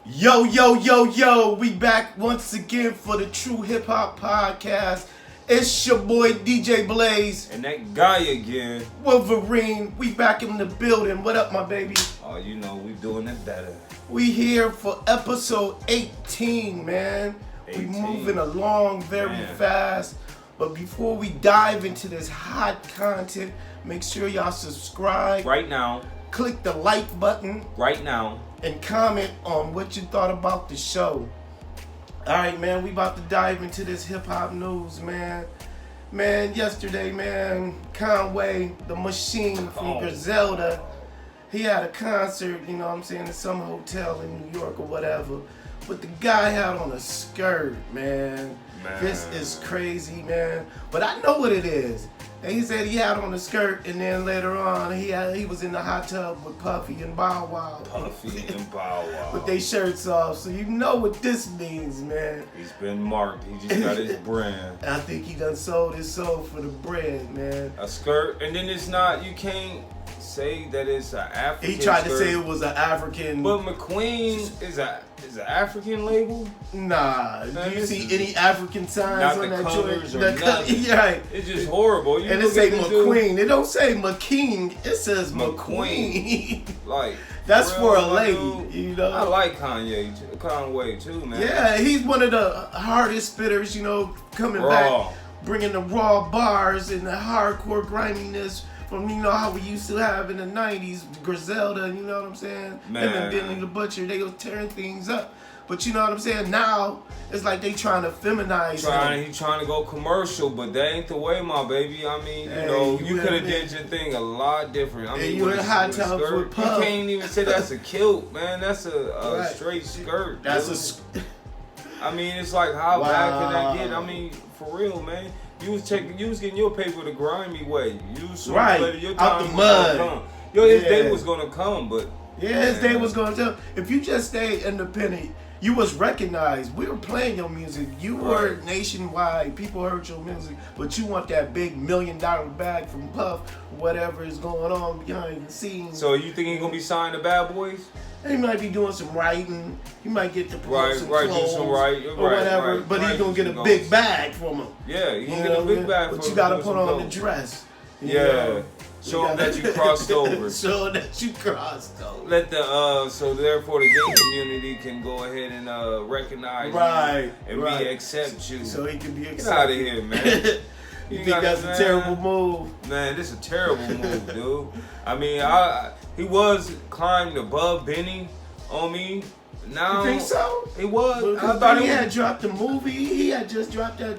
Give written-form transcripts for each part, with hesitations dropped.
Yo, yo, yo, yo, we back once again for the True Hip Hop Podcast. It's your boy DJ Blaze. And that guy again. Wolverine, we back in the building. What up, my baby? Oh, you know, we doing it better. We here for episode 18, man. 18. We moving along very fast. But before we dive into this hot content, make sure y'all subscribe. Right now. Click the like button. Right now. And comment on what you thought about the show. Alright, man, we about to dive into this hip-hop news, man. Man, yesterday, man, Conway, the machine from Griselda, he had a concert, you know what I'm saying, in some hotel in New York or whatever. But the guy had on a skirt, man. This is crazy, man. But I know what it is. And he said he had on a skirt, and then later on, he was in the hot tub with Puffy and Bow Wow. Puffy and Bow Wow. With their shirts off, so you know what this means, man. He's been marked. He just got his brand. I think he done sold his soul for the bread, man. A skirt, and then it's not, you can't say that it's an African He tried skirt. to say it was an African. But McQueen is an African label? Nah. Man, do you see any African signs on that colors joint? or nothing. Right. It's just horrible. You and it say McQueen. It don't say McKing. It says McQueen. Like, that's for a lady, dude, you know. I like Conway too, man. Yeah, he's one of the hardest spitters, you know, coming back, bringing the raw bars and the hardcore griminess from, you know, how we used to have in the 90s, Griselda, you know what I'm saying? Man. Him and Benny the Butcher, they was tearing things up. But you know what I'm saying? Now, it's like they trying to feminize him. He trying to go commercial, but that ain't the way, my baby. I mean, you know, you could have did your thing a lot different. I mean, you in hot tubs with Puff. You can't even say that's a kilt, man. That's a straight skirt. That's I mean, it's like, how bad can that get? I mean, for real, man. You was getting your paper the grimy way. You was your time out the mud. His day was gonna come, but his day was gonna come. If you just stayed independent, you was recognized. We were playing your music. You were nationwide. People heard your music, but you want that big $1 million bag from Puff, whatever is going on behind the scenes. So you think he's gonna be signed to Bad Boys? He might be doing some writing. He might get to promote some clothes do some or whatever. But he's gonna get a big bag from him. Yeah, he's gonna get a big bag from him. But you gotta put on the dress. Show him that you crossed over. Show him that you crossed over. Let the so therefore the gay community can go ahead and recognize you and accept you. So he can be accepted. Get out of here, man. You think that's a terrible move? Man, this is a terrible move, dude. I mean, he was climbing above Benny on me. Now, you think so? He was. I thought he had dropped the movie. He had just dropped that.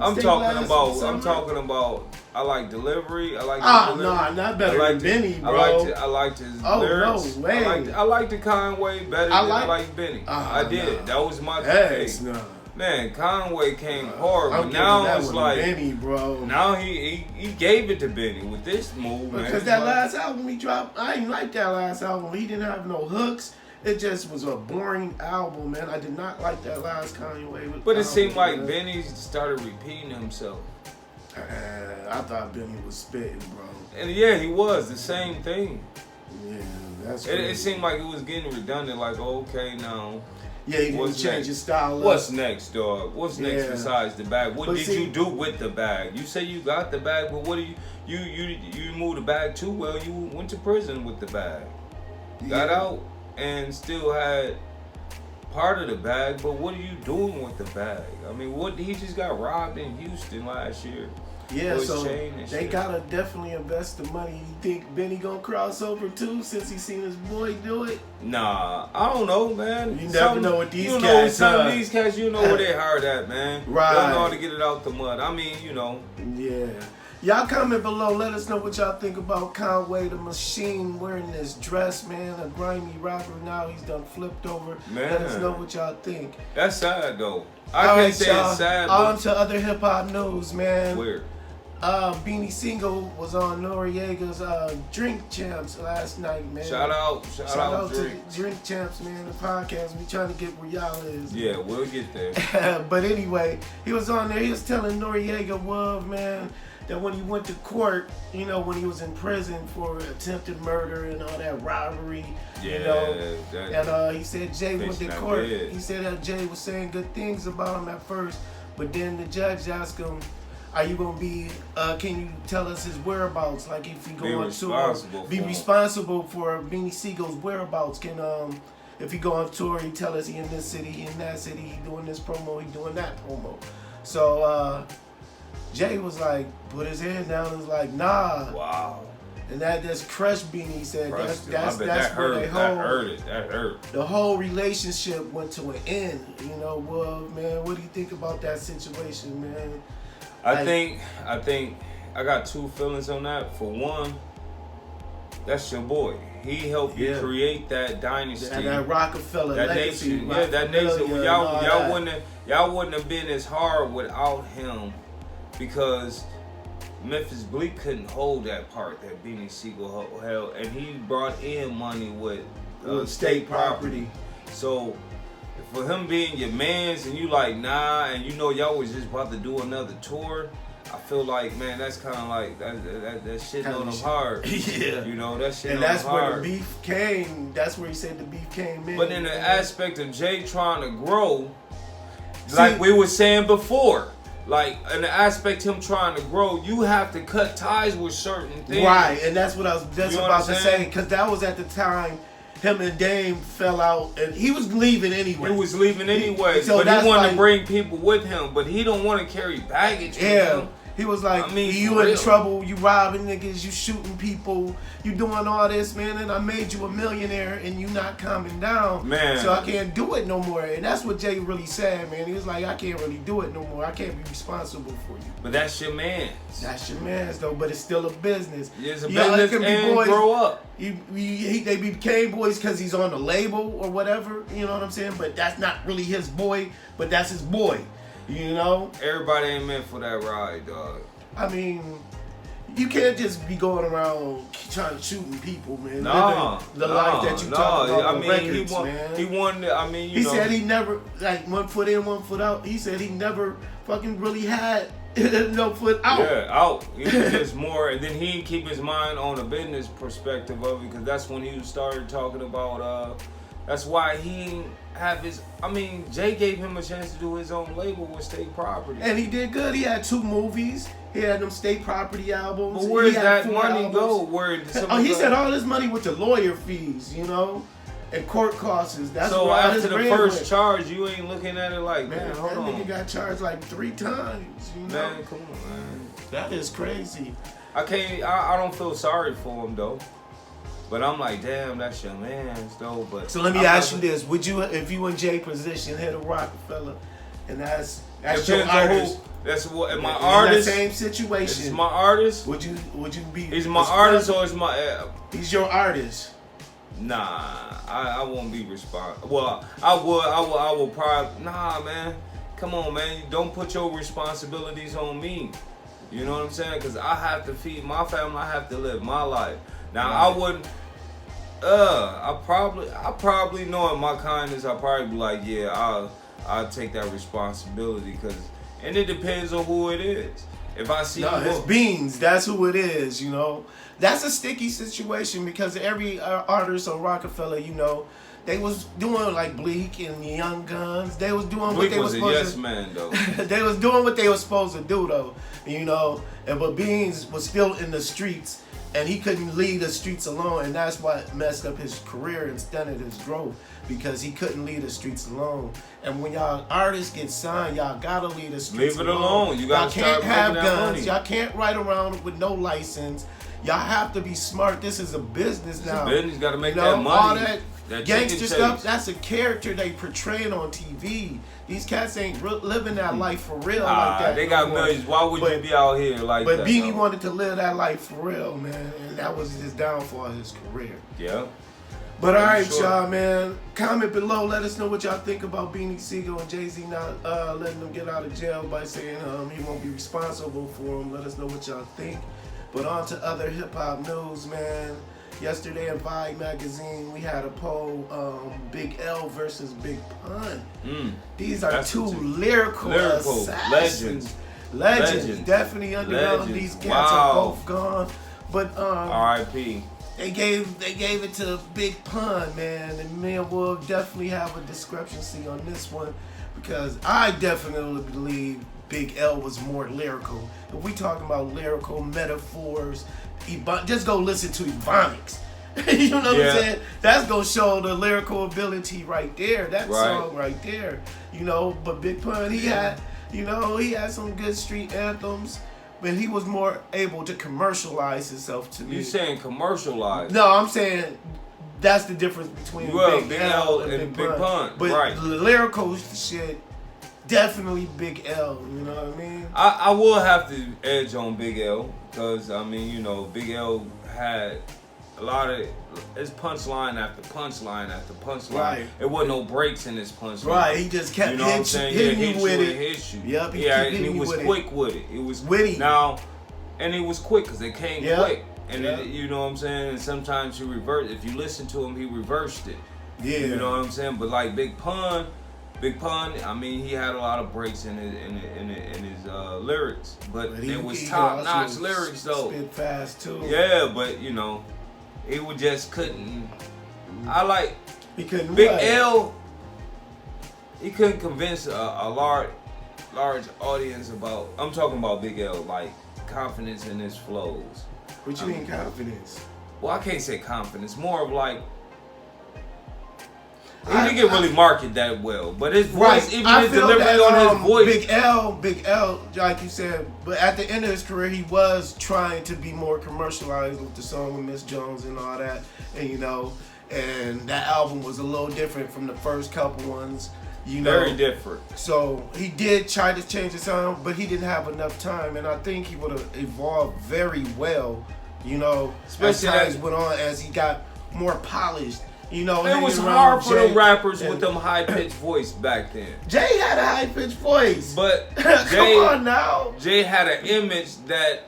I'm talking about. I like delivery. I like. Nah, not better than Benny, bro. I liked his lyrics. No way. I liked the Conway better than I liked Benny. I did. That was my thing. Man, Conway came hard, but now it's like Benny, bro. Now he gave it to Benny with this move, man. Because that last album he dropped, I didn't like that last album. He didn't have no hooks. It just was a boring album, man. I did not like that last Kanye. But it seemed like Benny started repeating himself. I thought Benny was spitting, bro. And yeah, he was the same thing. Yeah, that's. It seemed like it was getting redundant. Like, okay, now. Yeah, he didn't change his style. What's next, dog? What's next besides the bag? What did you do with the bag? You say you got the bag, but what do you moved the bag too well? You went to prison with the bag. Got out and still had part of the bag, but what are you doing with the bag? I mean, he just got robbed in Houston last year. Yeah, so they gotta definitely invest the money. You think Benny gonna cross over too, since he seen his boy do it? Nah, I don't know, man. You never know what these cats. Some of these cats, you know where they hard at, man. Right. They know how to get it out the mud. I mean, you know. Yeah. Y'all comment below. Let us know what y'all think about Conway the Machine wearing this dress, man. A grimy rapper. Now he's done flipped over. Man. Let us know what y'all think. That's sad though. I can't say it's sad. On to other hip hop news, man. Where? Beanie Sigel was on Noriega's Drink Champs last night, man. Shout out to the Drink Champs, man, the podcast. We trying to get where y'all is. Yeah, we'll get there. But anyway, he was on there. He was telling Noriega, man, that when he went to court, you know, when he was in prison for attempted murder and all that robbery, you know, and he said Jay went to court. He said that Jay was saying good things about him at first, but then the judge asked him, "Are you gonna be? Can you tell us his whereabouts? Like if he go on tour, be responsible for Beanie Sigel's whereabouts? Can if he go on tour, he tell us he in this city, he in that city, he doing this promo, he doing that promo." So Jay was like, put his head down and was like, "Nah." Wow. And that just crushed Beanie. He said that's that where hurt. That hurt. The whole relationship went to an end. You know, well, man, what do you think about that situation, man? I think I got two feelings on that. For one, that's your boy. He helped you create that dynasty. And that Rockefeller that legacy. Nation. Yeah, that nation. Y'all wouldn't have been as hard without him, because Memphis Bleak couldn't hold that part that Beanie Sigel held, and he brought in money with state property. So for him being your mans and you like nah, and you know y'all was just about to do another tour, I feel like, man, that's kind of like that shit on him hard. Yeah, you know that shit. And on that's him where hard. the beef came. That's where he said the beef came in. But in the aspect of Jay trying to grow, like we were saying before. Like, in the aspect him trying to grow, you have to cut ties with certain things. Right, and that's what I was just about to say, because that was at the time him and Dame fell out, and he was leaving anyway. He was leaving anyway, so but he wanted to bring people with him, but he don't want to carry baggage with him. He was like, I mean, you in trouble, you robbing niggas, you shooting people, you doing all this, man, and I made you a millionaire and you not calming down. Man. So I can't do it no more. And that's what Jay really said, man. He was like, I can't really do it no more. I can't be responsible for you. But that's your man. That's your man's though, but it's still a business. It's a business and boys, grow up. They became boys because he's on the label or whatever, you know what I'm saying? But that's not really his boy, but that's his boy. You know? Everybody ain't meant for that ride, dog. I mean, you can't just be going around trying to shooting people, man. Nah, the life that you talk about on records, man. He wanted, I mean, he said he never, like, 1 foot in, 1 foot out. He said he never fucking really had no foot out. Yeah, out. He was just more, and then he didn't keep his mind on the business perspective of it, because that's when he started talking about, that's why he have his, I mean, Jay gave him a chance to do his own label with state property. And he did good. He had 2 movies. He had them state property albums. But where does that money go? He said all his money went to lawyer fees, you know, and court costs. That's so where after the first charge, you ain't looking at it like, man, hold on. That nigga got charged like 3 times, you know? Man, come on, man. That is crazy. I don't feel sorry for him, though. But I'm like, damn, that's your man's though. But so let me ask you this: would you, if you in Jay position, hit a Rockefeller, and that's your artist? That's what my artist. That same situation. Is my artist? Would you be? He's my artist or is my? He's your artist. Nah, I won't be responsible. Well, I will probably. Nah, man, come on, man. Don't put your responsibilities on me. You know what I'm saying? Because I have to feed my family. I have to live my life. Now I wouldn't. I probably knowing my kindness, I'll probably be like, yeah, I'll take that responsibility, and it depends on who it is. If I see it's Beans, that's who it is, you know. That's a sticky situation because every artist on Rockefeller, you know, they was doing like Bleak and the Young Guns. They was doing Bleak what they was supposed to. Yes, man, though. They was doing what they was supposed to do, though, you know. But Beans was still in the streets. And he couldn't leave the streets alone, and that's what messed up his career and stunted his growth, because he couldn't leave the streets alone. And when y'all artists get signed, y'all gotta leave the streets alone. Leave it alone. You gotta start making that money. Y'all can't have guns. Y'all can't ride around with no license. Y'all have to be smart. This is a business now. It's a business. Gotta make that money. All that gangster stuff, that's a character they portraying on TV. These cats ain't living that life for real like that. They got millions. Why would you be out here like that? But Beanie wanted to live that life for real, man. And that was his downfall of his career. Yeah. But all right, y'all, man. Comment below. Let us know what y'all think about Beanie Sigel and Jay-Z not letting them get out of jail by saying he won't be responsible for them. Let us know what y'all think. But on to other hip-hop news, man. Yesterday in Vibe magazine, we had a poll, Big L versus Big Pun. These are two lyrical assassins. Legends. Legends. Definitely underground. Legends. These cats are both gone. But R.I.P. They gave it to Big Pun, man, and me and Wolf definitely have a discrepancy on this one because I definitely believe Big L was more lyrical. If we talking about lyrical metaphors, just go listen to Ebonics. You know what I'm saying? That's gonna show the lyrical ability right there. That song right there. You know, but Big Pun, he had some good street anthems. But he was more able to commercialize himself to me. You saying commercialize? No, I'm saying that's the difference between Big L and Big Pun. But the lyrical shit, definitely Big L. You know what I mean? I will have to edge on Big L because I mean, you know, Big L had a lot of his punchline after punchline after punchline. Right. It wasn't no breaks in his punchline. Right. He just kept hitting you with it. Yep. And he was quick with it. It was witty. Now, and it was quick because it came quick. And it, you know what I'm saying. And sometimes he reversed. If you listen to him, he reversed it. Yeah. You know what I'm saying. But like Big Pun, I mean, he had a lot of breaks in his lyrics, but it was top notch lyrics though. Spit fast too. Yeah, but you know. He would just couldn't. He couldn't. Big L. He couldn't convince a large audience about. I'm talking about Big L, like confidence in his flows. What you mean confidence? Well, I can't say confidence. More of like. He didn't get really marketed that well, but his voice, even his delivery on his voice. Big L, like you said, but at the end of his career, he was trying to be more commercialized with the song with Miss Jones and all that, and you know, and that album was a little different from the first couple ones. You know, very different. So he did try to change the sound, but he didn't have enough time, and I think he would have evolved very well. You know, especially as time went on, as he got more polished. You know, it was hard for the rappers with them high pitched voice back then. Jay had a high pitched voice, but come on now. Jay had an image that.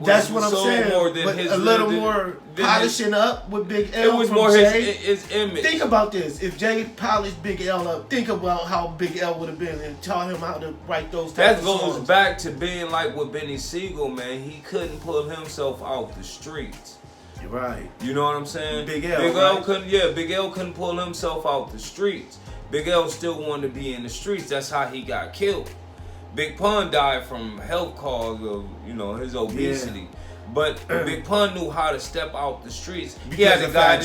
That's what I'm saying. More than but a little more polishing up with Big L. It was more his image. Think about this: if Jay polished Big L up, think about how Big L would have been and taught him how to write those. That goes back to being like with Beanie Sigel, man. He couldn't pull himself out the streets. You're right. You know what I'm saying? Big L couldn't. Yeah, Big L couldn't pull himself out the streets. Big L still wanted to be in the streets. That's how he got killed. Big Pun died from health cause of his obesity. Yeah. But Big Pun knew how to step out the streets. He had a guy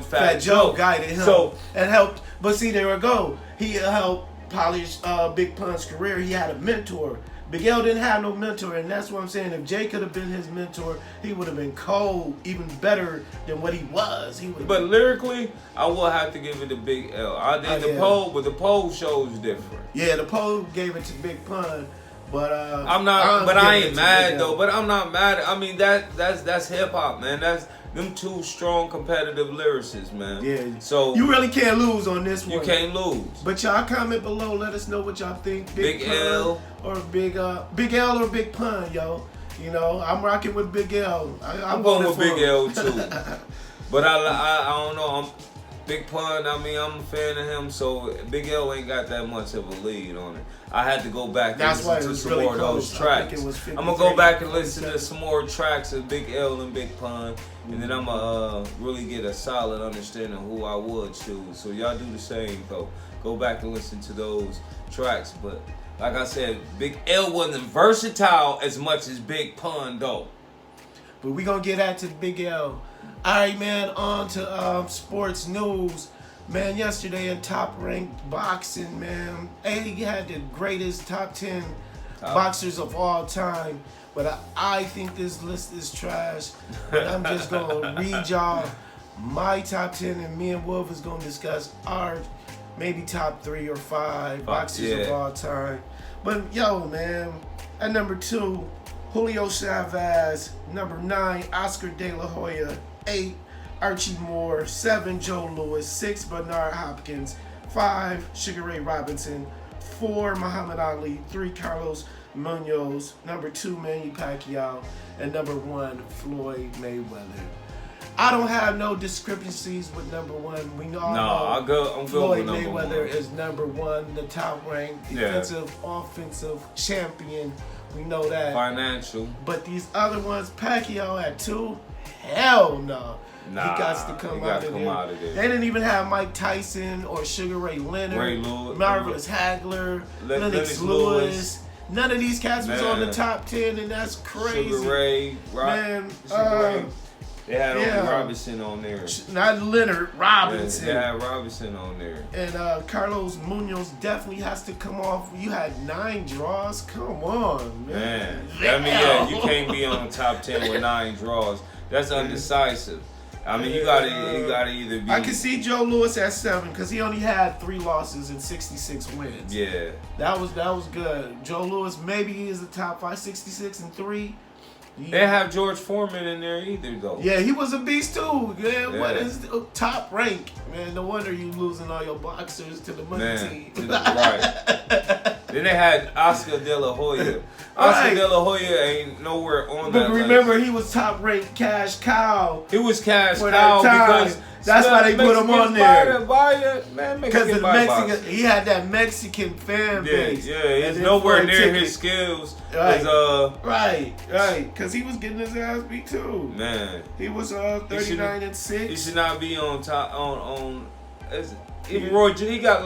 Fat Joe guided him and helped. But see, there we go. He helped polish Big Pun's career. He had a mentor. Big L didn't have no mentor, and that's what I'm saying. If Jay could have been his mentor, he would have been cold, even better than what he was. But lyrically, I will have to give it to Big L. I did the poll, but the poll shows different. Yeah, the poll gave it to Big Pun, but I'm not. But I ain't mad though. But I'm not mad. I mean that's hip hop, man. That's them two strong competitive lyricists, man. Yeah. So you really can't lose on this one. You can't lose. But y'all comment below. Let us know what y'all think. Big L or Big L or Big Pun, yo. You know, I'm rocking with Big L. I'm going with Big L too. But I don't know. Big Pun, I mean, I'm a fan of him, so Big L ain't got that much of a lead on it. I had to go back and listen to some more of those tracks. I'm going to go back and listen to some more tracks of Big L and Big Pun, and then I'm going to really get a solid understanding of who I would choose. So y'all do the same, though. Go back and listen to those tracks. But like I said, Big L wasn't versatile as much as Big Pun, though. But we going to get at to Big L. All right, man, on to sports news. Man, yesterday in Top Ranked Boxing, man, he had the greatest top 10 boxers of all time. But I think this list is trash. But I'm just going to read y'all my top 10, and me and Wolf is going to discuss our maybe top 3 or 5 boxers of all time. But, yo, man, at number 2, Julio Chavez. Number 9, Oscar De La Hoya. 8, Archie Moore. 7, Joe Louis. 6, Bernard Hopkins. 5, Sugar Ray Robinson. 4, Muhammad Ali. 3, Carlos Munoz. Number 2, Manny Pacquiao. And number 1, Floyd Mayweather. I don't have no discrepancies with number one. We all I'm good Floyd with number Mayweather one. is number one, the top ranked defensive, offensive champion. We know that. Financial. But these other ones, Pacquiao at 2, hell no. Nah, he got to come out of there. They didn't even have Mike Tyson or Sugar Ray Leonard, Ray Lewis, Marvelous Hagler, Lennox Lewis. None of these cats was on the top 10, and that's crazy. Sugar Ray, man. They had only Robinson on there. Not Leonard, Robinson. They had Robinson on there. And Carlos Munoz definitely has to come off. You had 9 draws. Come on, man. I mean, you can't be on the top 10 with 9 draws. That's undecisive. I mean, you gotta either be. I can see Joe Louis at 7 because he only had 3 losses and 66 wins. Yeah, that was good. Joe Louis maybe he is the top 5, 66-3. They didn't have George Foreman in there either, though. Yeah, he was a beast too. Man, what is the top rank? Man, no wonder you losing all your boxers to the money team. Right. Then they had Oscar De La Hoya. Oscar De La Hoya ain't nowhere on that. But remember, he was top ranked cash cow. He was cash cow because that's why they put him on there. Because the Mexican, he had that Mexican fan base. Yeah, he's nowhere near his skills. Right. Because he was getting his ass beat too. Man, he was 39-6. He should not be on top even Roy, he got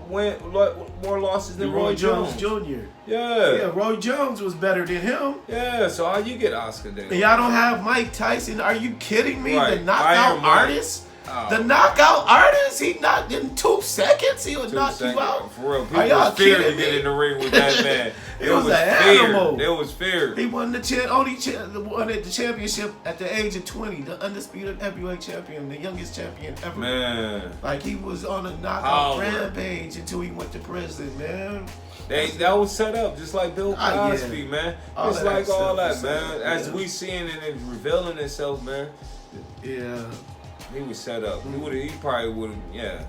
more losses than Roy Jones Jr. Yeah, Roy Jones was better than him. Yeah, so how you get Oscar then? And y'all don't have Mike Tyson. Are you kidding me? Right. The knockout artist? Oh. The knockout artist? He knocked in 2 seconds. He would knock you out. For real, people was feared to get in the ring with that man. It was an animal. It was feared. He won the championship at the age of 20. The undisputed heavyweight champion, the youngest champion ever. Man, like he was on a knockout rampage until he went to prison, man. That was set up just like Bill Cosby, man. It's like all that, man. As we seeing it and revealing itself, man. Yeah. He was set up. He probably would have,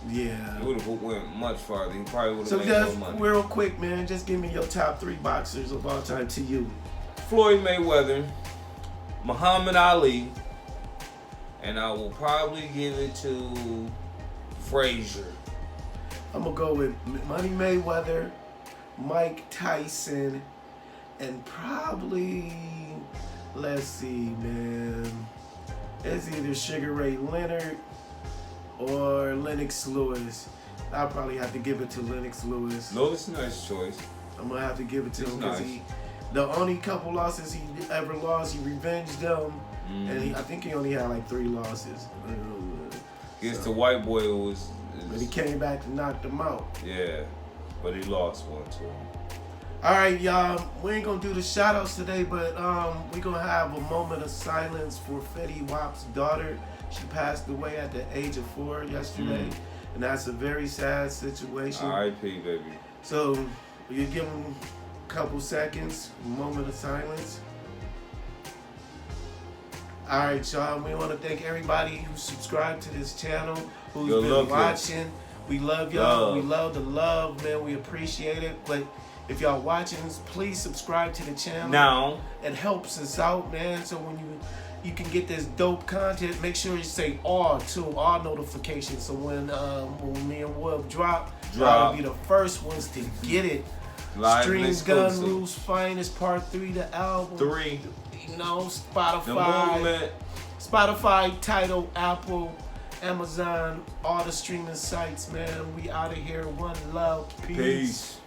Yeah. He would have went much farther. He probably would have made more money. So real quick, man, just give me your top 3 boxers of all time to you. Floyd Mayweather, Muhammad Ali, and I will probably give it to Frazier. I'm going to go with Money Mayweather, Mike Tyson, and probably, let's see, man. It's either Sugar Ray Leonard or Lennox Lewis. I'll probably have to give it to Lennox Lewis. Lewis, nice choice. I'm going to have to give it to him because the only couple losses he ever lost, he revenged them. And I think he only had like 3 losses. Against the white boy but he came back and knocked him out. Yeah, but he lost one too. All right, y'all. We ain't gonna do the shout outs today, but we're gonna have a moment of silence for Fetty Wap's daughter. She passed away at the age of 4 yesterday, and that's a very sad situation. R.I.P. baby. So you give them a couple seconds, a moment of silence. All right, y'all. We want to thank everybody who subscribed to this channel, who's been watching. We love y'all. We love the love, man. We appreciate it. But if y'all watching, please subscribe to the channel. Now, it helps us out, man. So when you can get this dope content, make sure you say all notifications. So when me and Wolf drop, y'all will be the first ones to get it. Live Streams, Gun Rules, Finest Part 3, the album. 3. You know, Spotify, Tidal, Apple, Amazon, all the streaming sites, man. We out of here. One love. Peace.